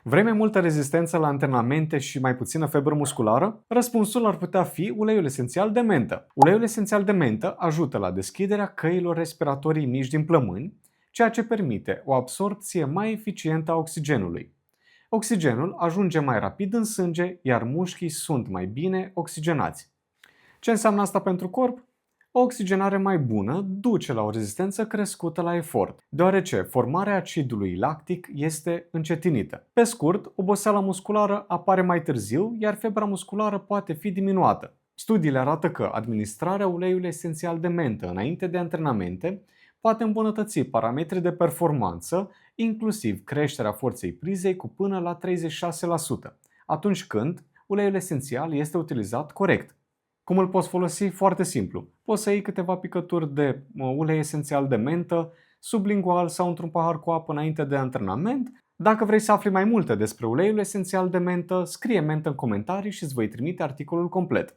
Vrei mai multă rezistență la antrenamente și mai puțină febră musculară? Răspunsul ar putea fi uleiul esențial de mentă. Uleiul esențial de mentă ajută la deschiderea căilor respiratorii mici din plămâni, ceea ce permite o absorbție mai eficientă a oxigenului. Oxigenul ajunge mai rapid în sânge, iar mușchii sunt mai bine oxigenați. Ce înseamnă asta pentru corp? O oxigenare mai bună duce la o rezistență crescută la efort, deoarece formarea acidului lactic este încetinită. Pe scurt, oboseala musculară apare mai târziu, iar febra musculară poate fi diminuată. Studiile arată că administrarea uleiului esențial de mentă înainte de antrenamente poate îmbunătăți parametrii de performanță, inclusiv creșterea forței prizei cu până la 36%, atunci când uleiul esențial este utilizat corect. Cum îl poți folosi? Foarte simplu. Poți să iei câteva picături de ulei esențial de mentă, sublingual sau într-un pahar cu apă înainte de antrenament. Dacă vrei să afli mai multe despre uleiul esențial de mentă, scrie mentă în comentarii și îți voi trimite articolul complet.